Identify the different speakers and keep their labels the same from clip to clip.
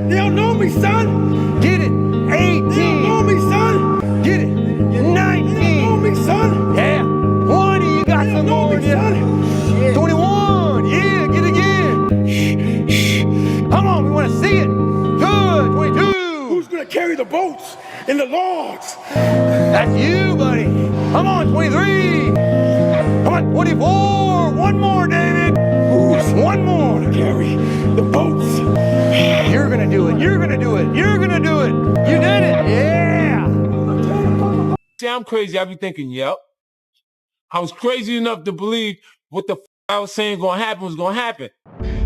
Speaker 1: They don't know me, son.
Speaker 2: Get it. 18.
Speaker 1: They don't know me, son.
Speaker 2: Get it. 19.
Speaker 1: They don't know me, son.
Speaker 2: Yeah. 20. You got
Speaker 1: They
Speaker 2: some
Speaker 1: don't know
Speaker 2: more.
Speaker 1: me, son.
Speaker 2: 21. Yeah. Get it again. Come on. We want to see it. Good. 22.
Speaker 1: Who's gonna carry the boats and the logs?
Speaker 2: That's you, buddy. Come on. 23. Come on. 24. One more, David. One more.
Speaker 1: Carry the boats.
Speaker 2: You're gonna do it. You're gonna do it. You're gonna do it. You did it. Yeah.
Speaker 3: See, I'm crazy. I be thinking, yep. I was crazy enough to believe what the I was saying gonna happen was gonna happen.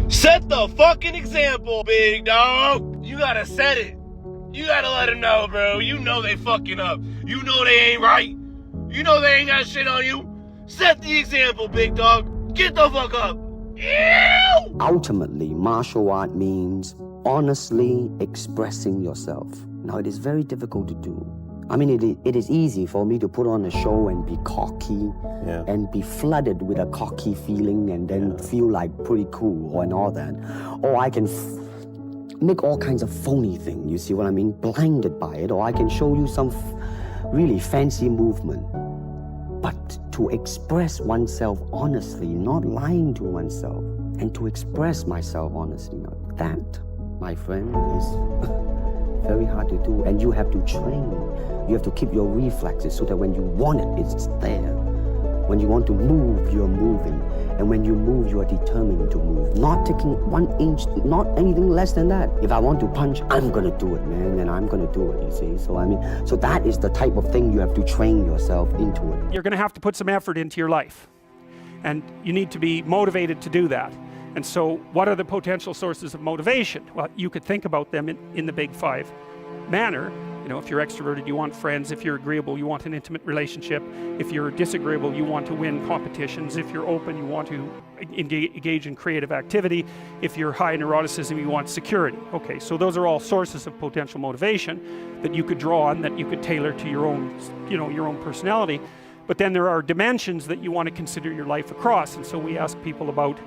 Speaker 4: Set the fucking example, big dog. You gotta set it. You gotta let them know, bro. You know they fucking up. You know they ain't right. You know they ain't got shit on you. Set the example, big dog. Get the fuck up. Ew!
Speaker 5: Ultimately, martial art means honestly expressing yourself. Now, it is very difficult to do. I mean, it is easy for me to put on a show and be cocky and be flooded with a cocky feeling and then feel like pretty cool and all that. Or I can make all kinds of phony things, you see what I mean? Blinded by it. Or I can show you some really fancy movement. But to express oneself honestly, not lying to oneself, and to express myself honestly, now that, my friend, is very hard to do. And you have to train. You have to keep your reflexes so that when you want it, it's there. When you want to move, you're moving. And when you move, you are determined to move. Not taking 1 inch, not anything less than that. If I want to punch, I'm gonna do it, man, and I'm gonna do it, you see? So I mean, so that is the type of thing you have to train yourself into it.
Speaker 6: You're gonna have to put some effort into your life. And you need to be motivated to do that. And so what are the potential sources of motivation? Well, you could think about them in the big five manner. You know, if you're extroverted, you want friends. If you're agreeable, you want an intimate relationship. If you're disagreeable, you want to win competitions. If you're open, you want to engage in creative activity. If you're high in neuroticism, you want security. Okay, so those are all sources of potential motivation that you could draw on, that you could tailor to your own, you know, your own personality. But then there are dimensions that you want to consider your life across. And so we ask people about,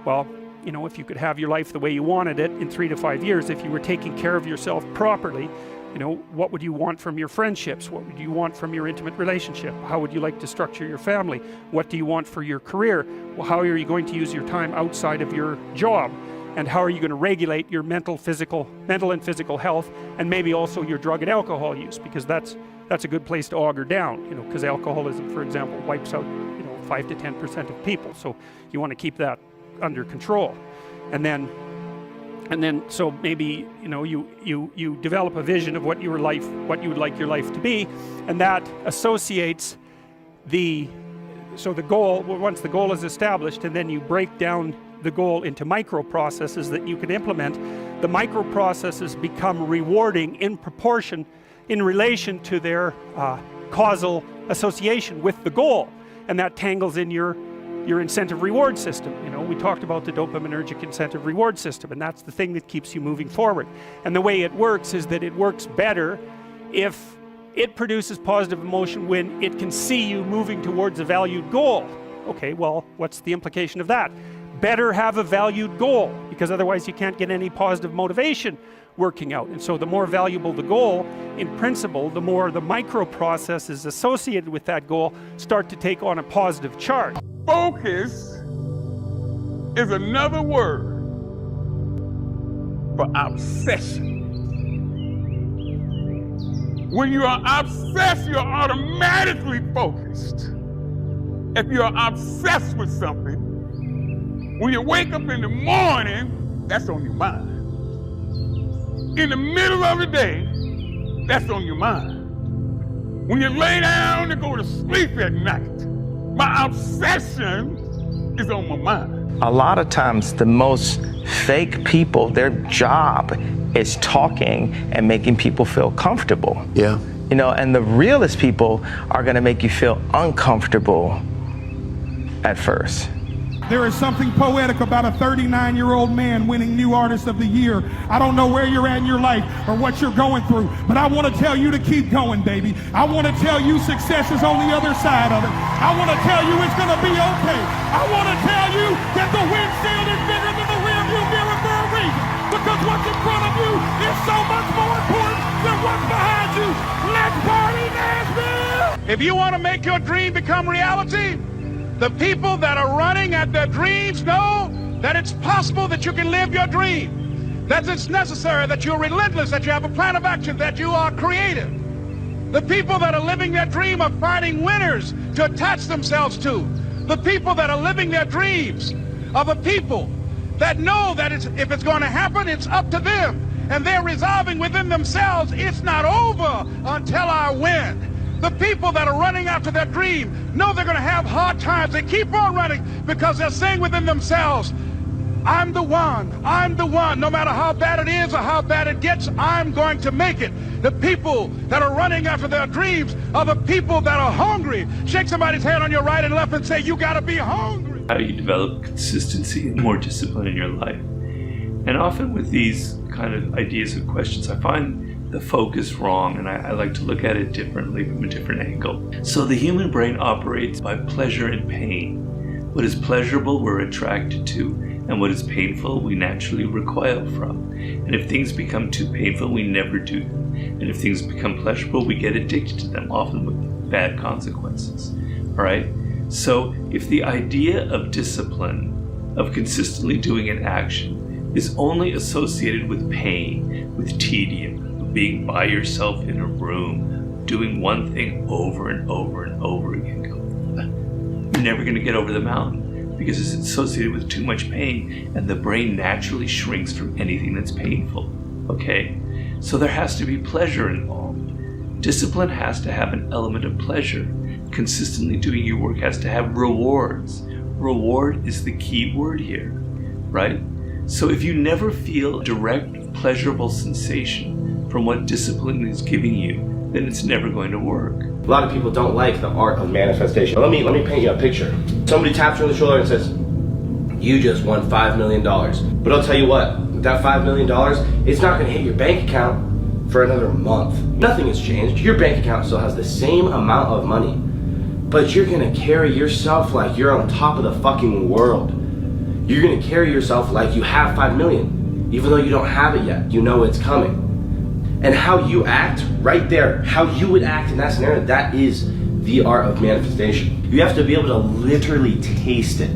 Speaker 6: well, you know, if you could have your life the way you wanted it in 3 to 5 years, if you were taking care of yourself properly, you know, what would you want from your friendships? What would you want from your intimate relationship? How would you like to structure your family? What do you want for your career? Well, how are you going to use your time outside of your job? And how are you going to regulate your mental and physical health, and maybe also your drug and alcohol use? Because that's a good place to auger down, you know, because alcoholism, for example, wipes out, you know, 5 to 10% of people. So you want to keep that under control. And then so maybe, you know, you develop a vision of what you would like your life to be, and that associates the goal. Once the goal is established, and then you break down the goal into micro processes that you can implement. The micro processes become rewarding in proportion, in relation to their causal association with the goal, and that tangles in your incentive reward system. You know, we talked about the dopaminergic incentive reward system, and that's the thing that keeps you moving forward. And the way it works is that it works better if it produces positive emotion when it can see you moving towards a valued goal. Okay, well, what's the implication of that? Better have a valued goal, because otherwise you can't get any positive motivation working out. And so the more valuable the goal, in principle, the more the micro processes associated with that goal start to take on a positive charge.
Speaker 7: Focus is another word for obsession. When you are obsessed, you're automatically focused. If you're obsessed with something, when you wake up in the morning, that's on your mind. In the middle of the day, that's on your mind. When you lay down to go to sleep at night, my obsession is on my mind.
Speaker 8: A lot of times the most fake people, their job is talking and making people feel comfortable.
Speaker 9: Yeah.
Speaker 8: You know, and the realest people are gonna make you feel uncomfortable at first.
Speaker 10: There is something poetic about a 39-year-old man winning New Artist of the Year. I don't know where you're at in your life or what you're going through, but I want to tell you to keep going, baby. I want to tell you success is on the other side of it. I want to tell you it's going to be okay. I want to tell you that the windshield is bigger than the rearview mirror for a reason. because what's in front of you is so much more important than what's behind you. Let's party, Nashville!
Speaker 7: If you want to make your dream become reality, the people that are running at their dreams know that it's possible that you can live your dream, that it's necessary, that you're relentless, that you have a plan of action, that you are creative. The people that are living their dream are finding winners to attach themselves to. The people that are living their dreams are the people that know that if it's going to happen, it's up to them. And they're resolving within themselves, it's not over until I win. The people that are running after their dream know they're going to have hard times. They keep on running because they're saying within themselves, I'm the one. I'm the one. No matter how bad it is or how bad it gets, I'm going to make it. The people that are running after their dreams are the people that are hungry. Shake somebody's hand on your right and left and say, you got to be hungry.
Speaker 9: How you develop consistency and more discipline in your life. And often with these kind of ideas and questions, I find the focus wrong, and I like to look at it differently from a different angle. So the human brain operates by pleasure and pain. What is pleasurable, we're attracted to, and what is painful, we naturally recoil from. And if things become too painful, we never do them. And if things become pleasurable, we get addicted to them, often with bad consequences. All right? So if the idea of discipline, of consistently doing an action, is only associated with pain, with tedium, with being by yourself in a room, doing one thing over and over and over again, you're never going to get over the mountain because it's associated with too much pain, and the brain naturally shrinks from anything that's painful. Okay? So there has to be pleasure involved. Discipline has to have an element of pleasure. Consistently doing your work has to have rewards. Reward is the key word here, right? So if you never feel direct, pleasurable sensation from what discipline is giving you, then it's never going to work.
Speaker 4: A lot of people don't like the art of manifestation. Let me paint you a picture. Somebody taps you on the shoulder and says, you just won $5 million. But I'll tell you what, that $5 million, it's not gonna hit your bank account for another month. Nothing has changed. Your bank account still has the same amount of money, but you're gonna carry yourself like you're on top of the fucking world. You're gonna carry yourself like you have 5 million, even though you don't have it yet. You know it's coming. And how you act right there, how you would act in that scenario, that is the art of manifestation. You have to be able to literally taste it.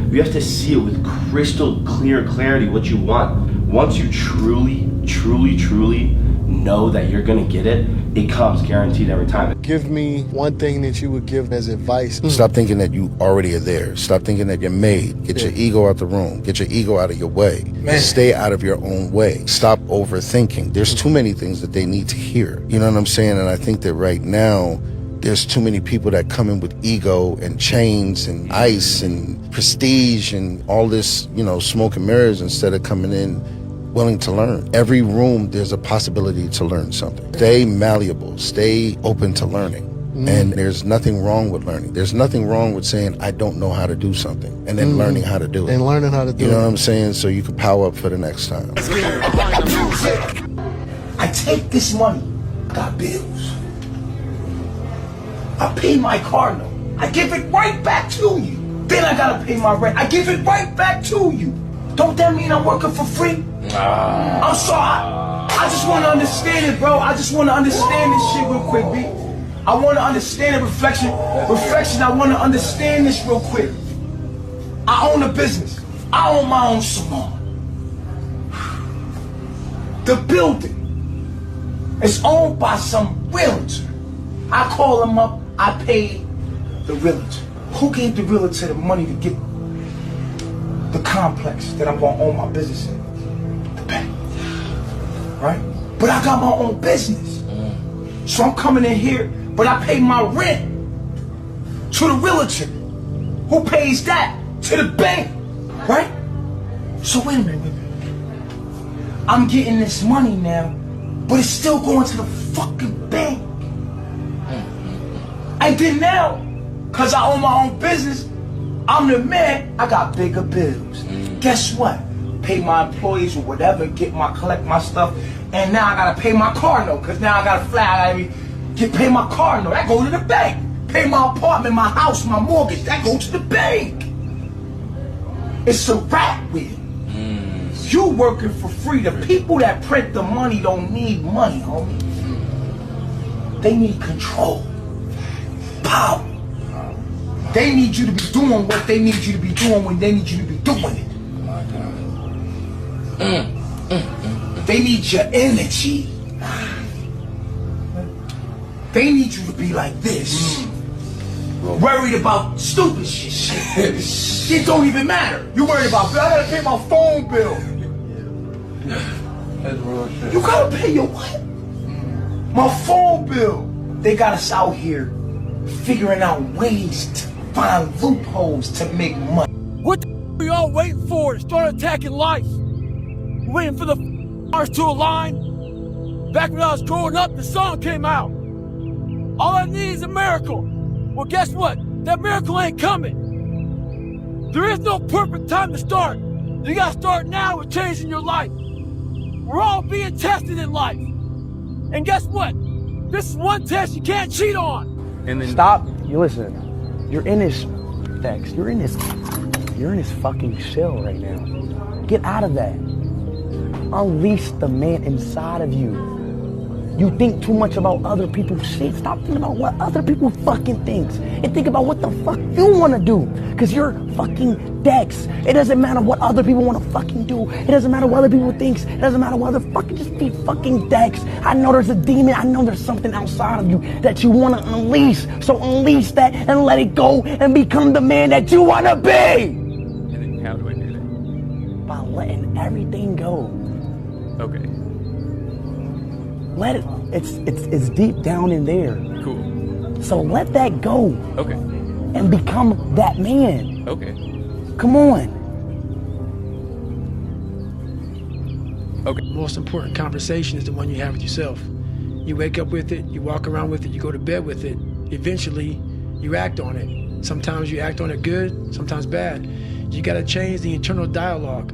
Speaker 4: You have to see it with crystal clear clarity what you want. Once you truly, truly, truly know that you're gonna get it, it comes guaranteed every time.
Speaker 11: Give me one thing that you would give as advice.
Speaker 12: Stop thinking that you already are there. Stop thinking that you're made. Get your ego out the room. Get your ego out of your way. Man. Stay out of your own way. Stop overthinking. There's too many things that they need to hear. You know what I'm saying? And I think that right now, there's too many people that come in with ego and chains and ice and prestige and all this, you know, smoke and mirrors instead of coming in willing to learn. Every room, there's a possibility to learn something. Stay malleable. Stay open to learning. And there's nothing wrong with learning. There's nothing wrong with saying, I don't know how to do something, and then learning how to do it.
Speaker 11: And learning how to do it.
Speaker 12: You know what I'm saying? So you can power up for the next time.
Speaker 13: I take this money, I got bills. I pay my car note. I give it right back to you. Then I gotta pay my rent. I give it right back to you. Don't that mean I'm working for free? I'm sorry. I just want to understand it, bro. I just want to understand this shit real quick, B. I want to understand it. Reflection, I want to understand this real quick. I own a business. I own my own salon. The building is owned by some realtor. I call him up. I pay the realtor. Who gave the realtor the money to get the complex that I'm gonna own my business in? The bank. Right? But I got my own business. So I'm coming in here, but I pay my rent to the realtor, who pays that to the bank. Right? So wait a minute. I'm getting this money now, but it's still going to the fucking bank. And then now, cause I own my own business, I'm the man, I got bigger bills. Guess what? Pay my employees or whatever, collect my stuff, and now I gotta pay my car note, cause now I gotta fly, I gotta pay my car note, that go to the bank. Pay my apartment, my house, my mortgage, that go to the bank. It's a rat wheel. You working for free. The people that print the money don't need money, homie. They need control. Power. They need you to be doing what they need you to be doing when they need you to be doing it. They need your energy. They need you to be like this. Worried about stupid shit. It don't even matter. You worried about, I gotta pay my phone bill. You gotta pay your what? My phone bill. They got us out here figuring out ways to find loopholes to make money.
Speaker 14: What the are we all waiting for to start attacking life? Waiting for the stars to align? Back when I was growing up, the song came out. All I need is a miracle. Well, guess what? That miracle ain't coming. There is no perfect time to start. You gotta start now with changing your life. We're all being tested in life. And guess what? This is one test you can't cheat on.
Speaker 15: And then stop. You listen. You're in this text. You're in this fucking shell right now. Get out of that. Unleash the man inside of you. You think too much about other people's shit. Stop thinking about what other people fucking thinks. And think about what the fuck you want to do. Because you're fucking Dex. It doesn't matter what other people want to fucking do. It doesn't matter what other people thinks. It doesn't matter what other fucking, just be fucking Dex. I know there's a demon. I know there's something outside of you that you want to unleash. So unleash that and let it go and become the man that you want to be.
Speaker 16: And then how do I do that?
Speaker 15: By letting everything go.
Speaker 16: Okay.
Speaker 15: Let it, it's deep down in there.
Speaker 16: Cool.
Speaker 15: So let that go.
Speaker 16: Okay.
Speaker 15: And become that man.
Speaker 16: Okay.
Speaker 15: Come on.
Speaker 14: Okay. The most important conversation is the one you have with yourself. You wake up with it, you walk around with it, you go to bed with it. Eventually, you act on it. Sometimes you act on it good, sometimes bad. You gotta change the internal dialogue.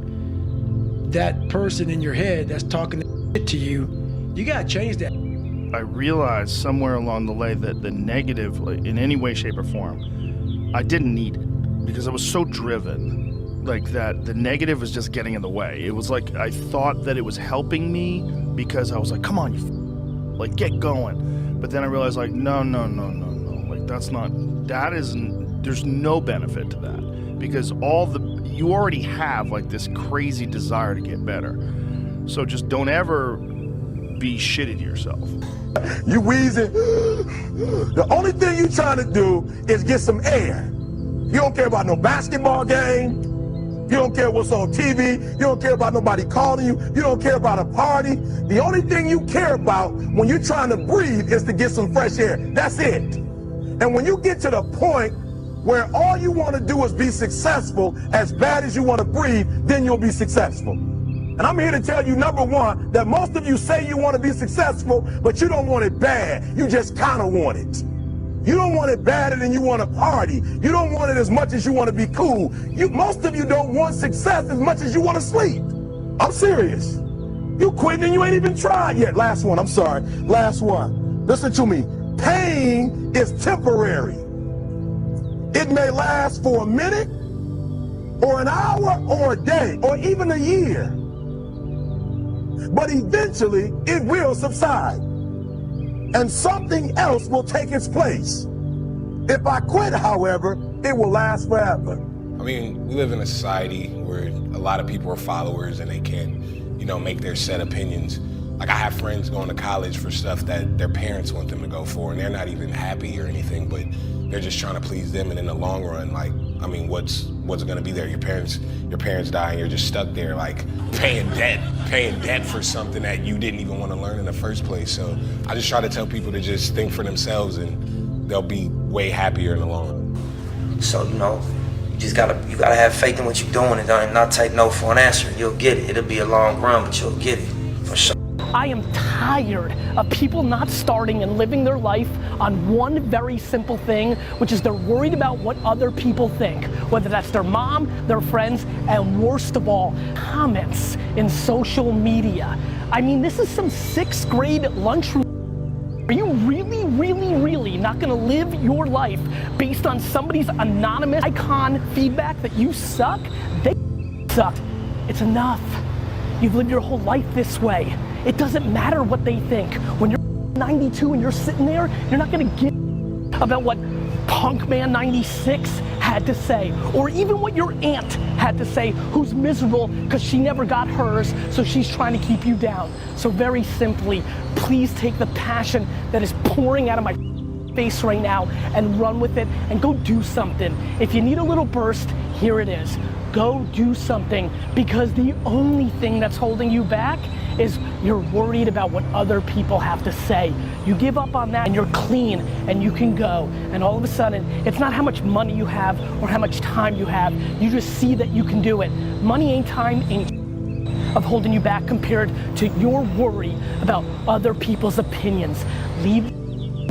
Speaker 14: That person in your head that's talking to you, you gotta change that.
Speaker 17: I realized somewhere along the way that the negative, in any way, shape, or form, I didn't need it because I was so driven, like that the negative was just getting in the way. It was like I thought that it was helping me because I was like, come on, like get going. But then I realized like, no, like that's not, that isn't, there's no benefit to that because you already have like this crazy desire to get better. So just don't ever be shitty to yourself.
Speaker 18: You wheezing. The only thing you trying to do is get some air. You don't care about no basketball game. You don't care what's on TV. You don't care about nobody calling you. You don't care about a party. The only thing you care about when you're trying to breathe is to get some fresh air. That's it. And when you get to the point where all you want to do is be successful as bad as you want to breathe, then you'll be successful. And I'm here to tell you, number one, that most of you say you want to be successful, but you don't want it bad. You just kind of want it. You don't want it badder than you want to party. You don't want it as much as you want to be cool. Most of you don't want success as much as you want to sleep. I'm serious. You quitting and you ain't even tried yet. Last one, I'm sorry. Last one. Listen to me. Pain is temporary. It may last for a minute, or an hour, or a day, or even a year. But eventually, it will subside. And something else will take its place. If I quit, however, it will last forever.
Speaker 19: I mean, we live in a society where a lot of people are followers and they can't, make their set opinions. Like I have friends going to college for stuff that their parents want them to go for and they're not even happy or anything, but they're just trying to please them. And in the long run, what's gonna be there? Your parents die and you're just stuck there like paying debt for something that you didn't even want to learn in the first place. So I just try to tell people to just think for themselves and they'll be way happier in the long run.
Speaker 20: So, you gotta have faith in what you're doing and not take no for an answer. You'll get it. It'll be a long run, but you'll get it, for sure.
Speaker 21: I am tired of people not starting and living their life on one very simple thing, which is they're worried about what other people think, whether that's their mom, their friends, and worst of all, comments in social media. I mean, this is some 6th grade lunchroom. Are you really not gonna live your life based on somebody's anonymous icon feedback that you suck? They sucked. It's enough. You've lived your whole life this way. It doesn't matter what they think. When you're 92 and you're sitting there, you're not gonna give about what Punk Man 96 had to say, or even what your aunt had to say, who's miserable because she never got hers, so she's trying to keep you down. So very simply, please take the passion that is pouring out of my face right now and run with it and go do something. If you need a little burst, here it is. Go do something, because the only thing that's holding you back is you're worried about what other people have to say. You give up on that and you're clean and you can go. And all of a sudden, it's not how much money you have or how much time you have. You just see that you can do it. Money ain't time, ain't of holding you back compared to your worry about other people's opinions. Leave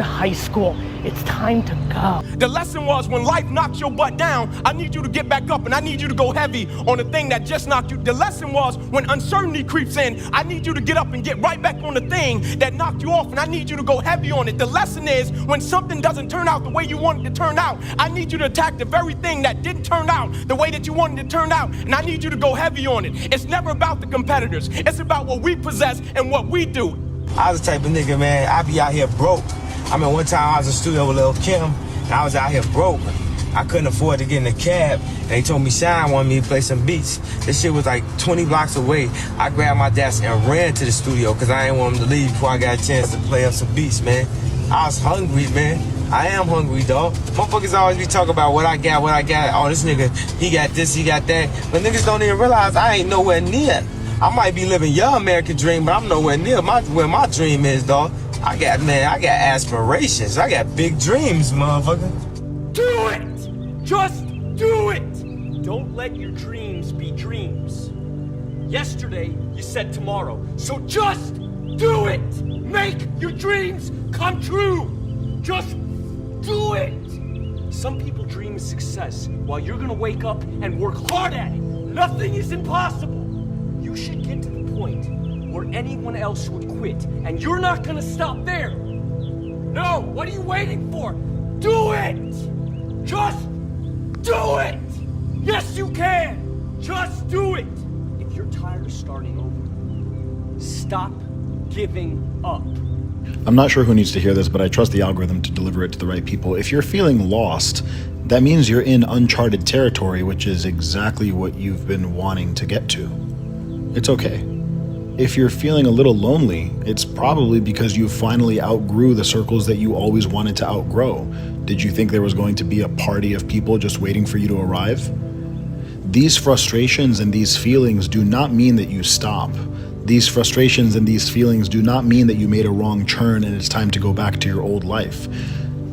Speaker 21: high school. It's time to go.
Speaker 1: The lesson was, when life knocks your butt down, I need you to get back up and I need you to go heavy on the thing that just knocked you. The lesson was, when uncertainty creeps in, I need you to get up and get right back on the thing that knocked you off, and I need you to go heavy on it. The lesson is, when something doesn't turn out the way you want it to turn out, I need you to attack the very thing that didn't turn out the way that you wanted it to turn out, and I need you to go heavy on it. It's never about the competitors. It's about what we possess and what we do.
Speaker 22: I was the type of nigga, man, I be out here broke. I mean, one time I was in the studio with Lil' Kim, and I was out here broke. I couldn't afford to get in a cab, and they told me Shine wanted me to play some beats. This shit was like 20 blocks away. I grabbed my desk and ran to the studio, because I didn't want him to leave before I got a chance to play up some beats, man. I was hungry, man. I am hungry, dog. Motherfuckers always be talking about what I got. Oh, this nigga, he got this, he got that. But niggas don't even realize I ain't nowhere near. I might be living your American dream, but I'm nowhere near where my dream is, dog. I got aspirations. I got big dreams, motherfucker.
Speaker 23: Do it! Just do it! Don't let your dreams be dreams. Yesterday, you said tomorrow. So just do it! Make your dreams come true! Just do it! Some people dream of success while you're gonna wake up and work hard at it. Nothing is impossible. You should get to the point where anyone else would quit, and you're not gonna stop there. No, what are you waiting for? Do it! Just do it! Yes, you can! Just do it! If you're tired of starting over, stop giving up.
Speaker 24: I'm not sure who needs to hear this, but I trust the algorithm to deliver it to the right people. If you're feeling lost, that means you're in uncharted territory, which is exactly what you've been wanting to get to. It's okay. If you're feeling a little lonely, it's probably because you finally outgrew the circles that you always wanted to outgrow. Did you think there was going to be a party of people just waiting for you to arrive? These frustrations and these feelings do not mean that you stop. These frustrations and these feelings do not mean that you made a wrong turn and it's time to go back to your old life.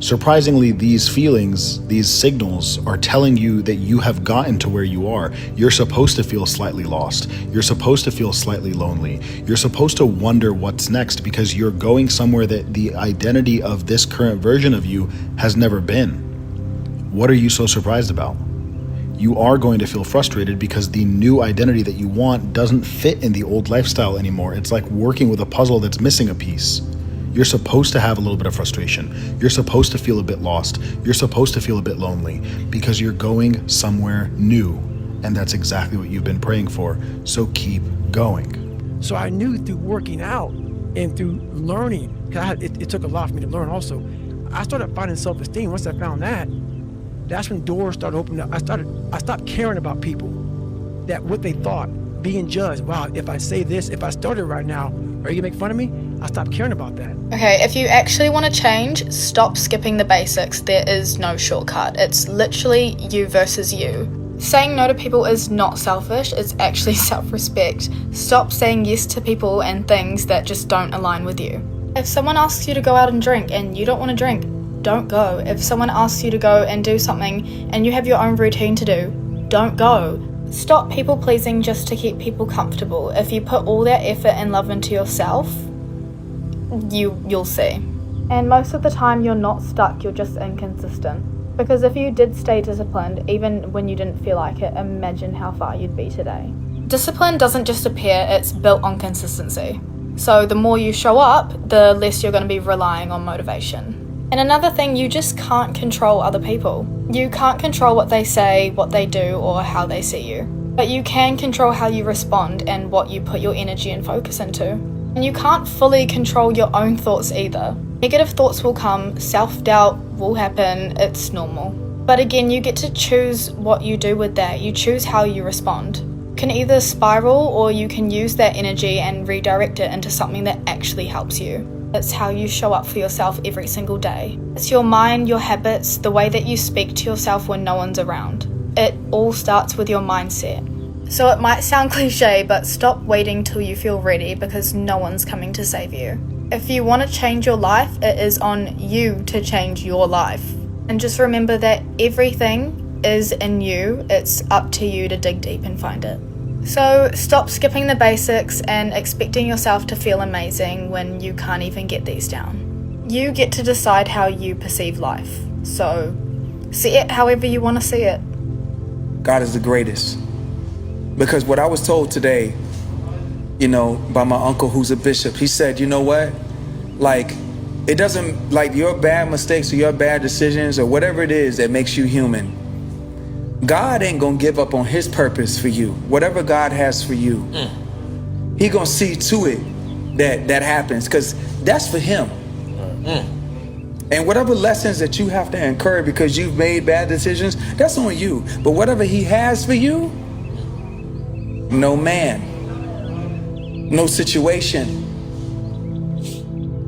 Speaker 24: Surprisingly, these feelings, these signals are telling you that you have gotten to where you are. You're supposed to feel slightly lost. You're supposed to feel slightly lonely. You're supposed to wonder what's next, because you're going somewhere that the identity of this current version of you has never been. What are you so surprised about? You are going to feel frustrated because the new identity that you want doesn't fit in the old lifestyle anymore. It's like working with a puzzle that's missing a piece. You're supposed to have a little bit of frustration. You're supposed to feel a bit lost. You're supposed to feel a bit lonely, because you're going somewhere new. And that's exactly what you've been praying for. So keep going.
Speaker 25: So I knew through working out and through learning, because it took a lot for me to learn also. I started finding self-esteem. Once I found that, that's when doors started opening up. I stopped caring about people, that what they thought, being judged. Wow, if I say this, if I started right now, are you gonna make fun of me? I stopped caring about that.
Speaker 26: Okay, if you actually want to change, stop skipping the basics. There is no shortcut. It's literally you versus you. Saying no to people is not selfish, it's actually self-respect. Stop saying yes to people and things that just don't align with you. If someone asks you to go out and drink and you don't want to drink, don't go. If someone asks you to go and do something and you have your own routine to do, don't go. Stop people pleasing just to keep people comfortable. If you put all that effort and love into yourself, you'll see. And most of the time you're not stuck, you're just inconsistent. Because if you did stay disciplined, even when you didn't feel like it, imagine how far you'd be today. Discipline doesn't just appear, it's built on consistency. So the more you show up, the less you're going to be relying on motivation. And another thing, you just can't control other people. You can't control what they say, what they do, or how they see you. But you can control how you respond and what you put your energy and focus into. And you can't fully control your own thoughts either. Negative thoughts will come, self-doubt will happen, it's normal. But again, you get to choose what you do with that. You choose how you respond. You can either spiral or you can use that energy and redirect it into something that actually helps you. It's how you show up for yourself every single day. It's your mind, your habits, the way that you speak to yourself when no one's around. It all starts with your mindset. So it might sound cliche, but stop waiting till you feel ready because no one's coming to save you. If you want to change your life, it is on you to change your life. And just remember that everything is in you. It's up to you to dig deep and find it. So stop skipping the basics and expecting yourself to feel amazing when you can't even get these down. You get to decide how you perceive life. So see it however you want to see it.
Speaker 22: God is the greatest. Because what I was told today, you know, by my uncle who's a bishop, he said, you know what? Like, it doesn't, like your bad mistakes or your bad decisions or whatever it is that makes you human, God ain't gonna give up on his purpose for you. Whatever God has for you, he gonna see to it that happens, because that's for him. And whatever lessons that you have to incur because you've made bad decisions, that's on you. But whatever he has for you, no man, no situation,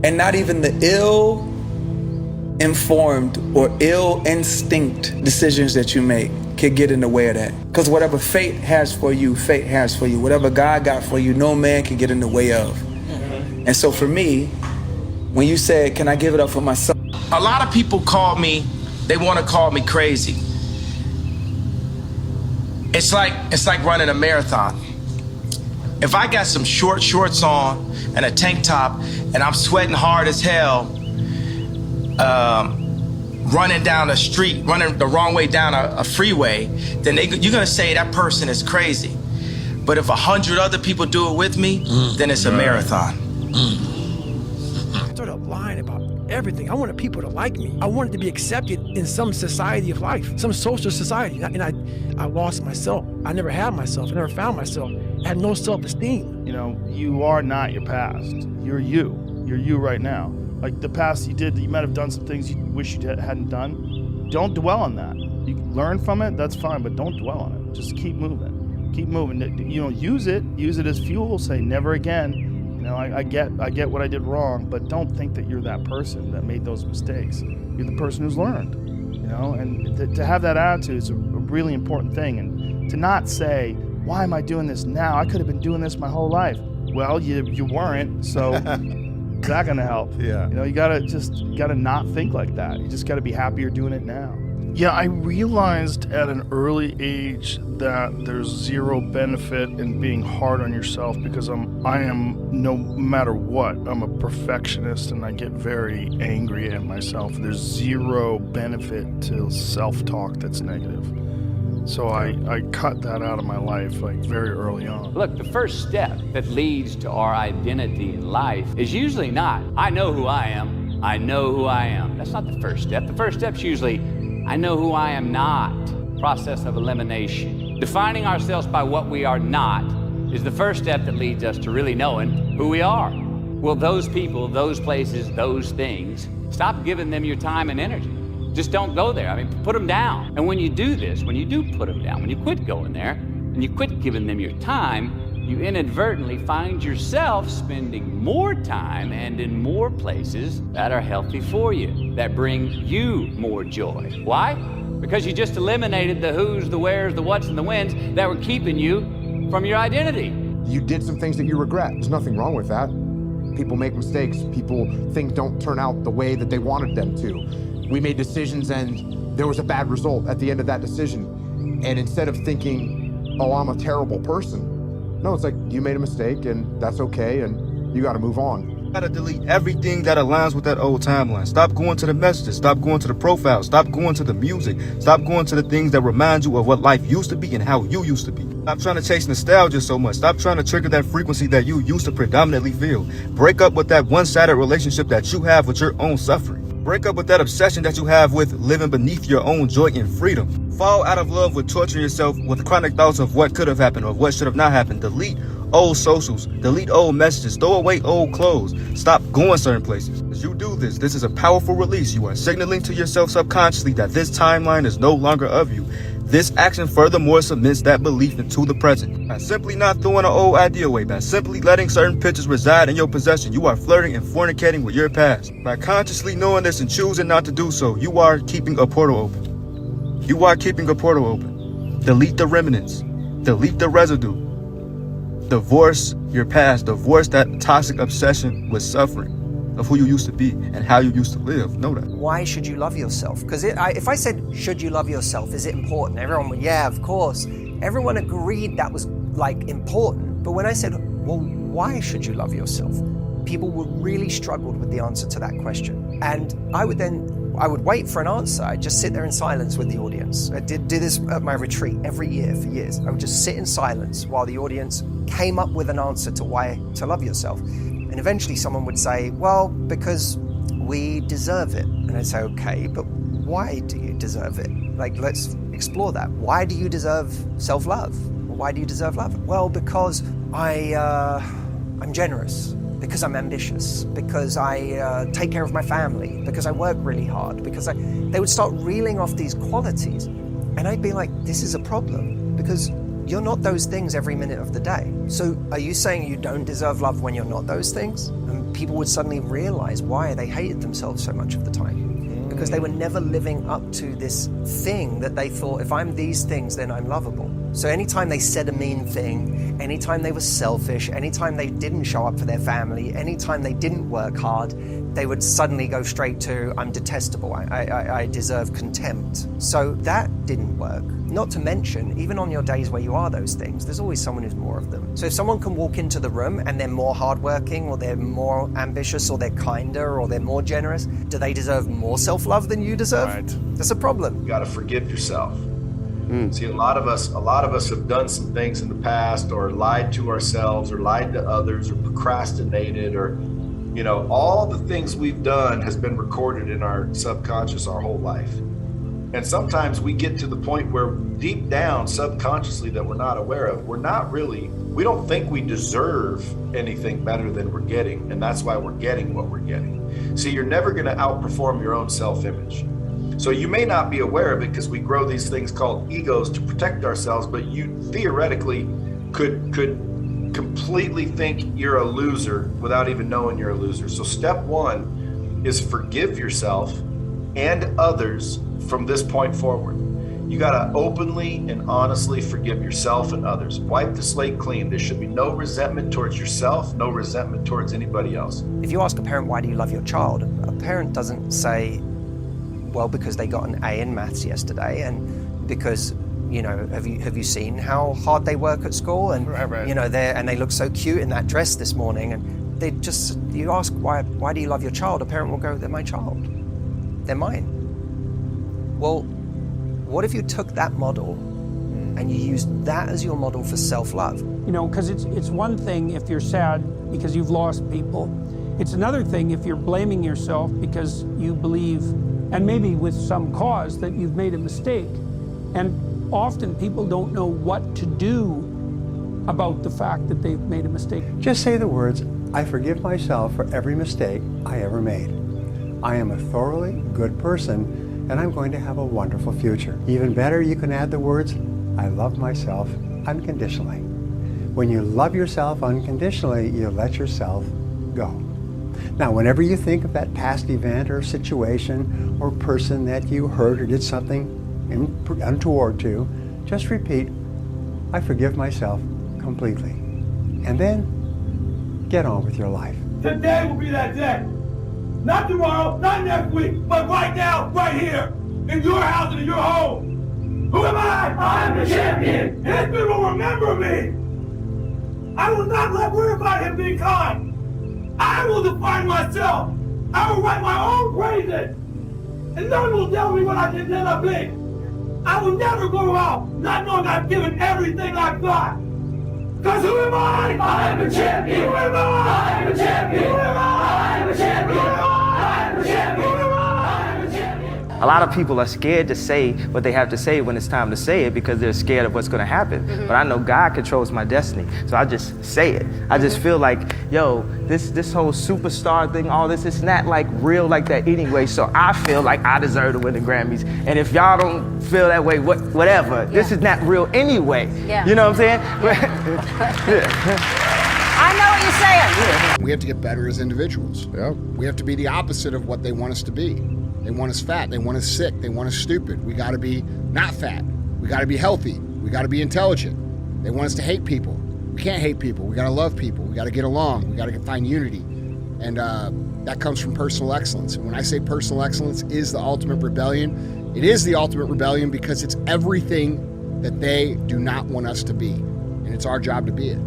Speaker 22: and not even the ill-informed or ill-instinct decisions that you make can get in the way of that. Because whatever fate has for you, fate has for you. Whatever God got for you, no man can get in the way of. And so for me, when you said, can I give it up for myself?
Speaker 13: A lot of people call me, they want to call me crazy. It's like running a marathon. If I got some shorts on and a tank top and I'm sweating hard as hell, running down a street, running the wrong way down a freeway, then you're gonna say that person is crazy. But if 100 other people do it with me, then it's a marathon.
Speaker 25: I started lying about everything. I wanted people to like me. I wanted to be accepted in some society of life, some social society. And I lost myself. I never had myself. I never found myself. I had no self-esteem.
Speaker 17: You know, you are not your past. You're you. You're you right now. Like the past you might have done some things you wish you hadn't done. Don't dwell on that. You can learn from it, that's fine, but don't dwell on it. Just keep moving. Keep moving. You know, use it as fuel. Say never again. You know, I get what I did wrong, but don't think that you're that person that made those mistakes. You're the person who's learned, you know, and to have that attitude is a really important thing. And to not say, why am I doing this now? I could have been doing this my whole life. Well, you weren't, so is that gonna help? Yeah. You know, you gotta not think like that. You just gotta be happy you're doing it now. Yeah, I realized at an early age that there's zero benefit in being hard on yourself, because I am no matter what, I'm a perfectionist and I get very angry at myself. There's zero benefit to self-talk that's negative. So I cut that out of my life like very early on.
Speaker 2: Look, the first step that leads to our identity in life is usually not, I know who I am, I know who I am. That's not the first step. The first step's usually, I know who I am not. Process of elimination. Defining ourselves by what we are not is the first step that leads us to really knowing who we are. Well, those people, those places, those things, stop giving them your time and energy. Just don't go there. I mean, put them down. And when you do this, when you do put them down, when you quit going there, and you quit giving them your time, you inadvertently find yourself spending more time and in more places that are healthy for you, that bring you more joy. Why? Because you just eliminated the who's, the where's, the what's, and the when's that were keeping you from your identity.
Speaker 3: You did some things that you regret. There's nothing wrong with that. People make mistakes. Things don't turn out the way that they wanted them to. We made decisions and there was a bad result at the end of that decision. And instead of thinking, oh, I'm a terrible person, no, it's like you made a mistake and that's okay and you gotta move on.
Speaker 5: You gotta delete everything that aligns with that old timeline. Stop going to the messages, stop going to the profiles, stop going to the music, stop going to the things that remind you of what life used to be and how you used to be. Stop trying to chase nostalgia so much. Stop trying to trigger that frequency that you used to predominantly feel. Break up with that one-sided relationship that you have with your own suffering. Break up with that obsession that you have with living beneath your own joy and freedom. Fall out of love with torturing yourself with chronic thoughts of what could have happened or what should have not happened. Delete old socials, delete old messages, throw away old clothes, stop going certain places. As you do this, this is a powerful release. You are signaling to yourself subconsciously that this timeline is no longer of you. This action furthermore cements that belief into the present. By simply not throwing an old idea away, by simply letting certain pictures reside in your possession, you are flirting and fornicating with your past. By consciously knowing this and choosing not to do so, you are keeping a portal open. You are keeping a portal open. Delete the remnants. Delete the residue. Divorce your past. Divorce that toxic obsession with suffering of who you used to be and how you used to live. Know that.
Speaker 4: Why should you love yourself? Because if I said, should you love yourself, is it important? Everyone went, yeah, of course. Everyone agreed that was like important. But when I said, well, why should you love yourself? People really struggled with the answer to that question. And I would wait for an answer. I'd just sit there in silence with the audience. I did this at my retreat every year for years. I would just sit in silence while the audience came up with an answer to why to love yourself. And eventually someone would say, well, because we deserve it. And I'd say, okay, but why do you deserve it? Like, let's explore that. Why do you deserve self-love? Why do you deserve love? Well, because I'm generous, because I'm ambitious, because I take care of my family, because I work really hard, because they would start reeling off these qualities. And I'd be like, this is a problem, because you're not those things every minute of the day. So are you saying you don't deserve love when you're not those things? And people would suddenly realize why they hated themselves so much of the time. Because they were never living up to this thing that they thought, if I'm these things, then I'm lovable. So anytime they said a mean thing, anytime they were selfish, anytime they didn't show up for their family, anytime they didn't work hard, they would suddenly go straight to, I'm detestable, I deserve contempt. So that didn't work. Not to mention, even on your days where you are those things, there's always someone who's more of them. So if someone can walk into the room and they're more hardworking, or they're more ambitious, or they're kinder, or they're more generous, do they deserve more self-love than you deserve?
Speaker 6: Right.
Speaker 4: That's a problem.
Speaker 6: You gotta forgive yourself. See, a lot of us have done some things in the past, or lied to ourselves, or lied to others, or procrastinated, or, you know, all the things we've done has been recorded in our subconscious our whole life. And sometimes we get to the point where deep down, subconsciously, that we're not aware of, we don't think we deserve anything better than we're getting. And that's why we're getting what we're getting. See, you're never gonna outperform your own self-image. So you may not be aware of it because we grow these things called egos to protect ourselves, but you theoretically could completely think you're a loser without even knowing you're a loser. So step one is forgive yourself and others from this point forward. You gotta openly and honestly forgive yourself and others. Wipe the slate clean. There should be no resentment towards yourself, no resentment towards anybody else.
Speaker 4: If you ask a parent, why do you love your child? A parent doesn't say, well, because they got an A in maths yesterday, and because, you know, have you seen how hard they work at school? And right. You know, they look so cute in that dress this morning. And you ask why do you love your child? A parent will go, they're my child, they're mine. Well, what if you took that model and you used that as your model for self-love?
Speaker 7: You know, because it's one thing if you're sad because you've lost people. It's another thing if you're blaming yourself because you believe, and maybe with some cause, that you've made a mistake. And often people don't know what to do about the fact that they've made a mistake.
Speaker 8: Just say the words, I forgive myself for every mistake I ever made. I am a thoroughly good person, and I'm going to have a wonderful future. Even better, you can add the words, I love myself unconditionally. When you love yourself unconditionally, you let yourself go. Now, whenever you think of that past event or situation or person that you hurt or did something untoward to, just repeat, I forgive myself completely. And then get on with your life.
Speaker 13: Today will be that day. Not tomorrow, not next week, but right now, right here, in your house and in your home. Who am I? I am the champion. And people will remember me. I will not let worry about him being kind. I will define myself. I will write my own praises. And no one will tell me what I can never be. I will never go out not knowing I've given everything I've got. Because who am I? I am a champion. Who am I? I am a champion. Who am I? I am a champion. Who am I? I am a champion. Who am I?
Speaker 22: A lot of people are scared to say what they have to say when it's time to say it because they're scared of what's going to happen. But I know God controls my destiny, so I just say it. I just feel like, yo, this whole superstar thing, all this, it's not like real like that anyway. So I feel like I deserve to win the Grammys. And if y'all don't feel that way, whatever. This is not real anyway. You know what I'm saying?
Speaker 9: I know what you're saying.
Speaker 10: We have to get better as individuals. We have to be the opposite of what they want us to be. They want us fat, they want us sick, they want us stupid. We gotta be not fat. We gotta be healthy. We gotta be intelligent. They want us to hate people. We can't hate people. We gotta love people. We gotta get along. We gotta find unity. And that comes from personal excellence. And when I say personal excellence is the ultimate rebellion, it is the ultimate rebellion because it's everything that they do not want us to be. And it's our job to be it.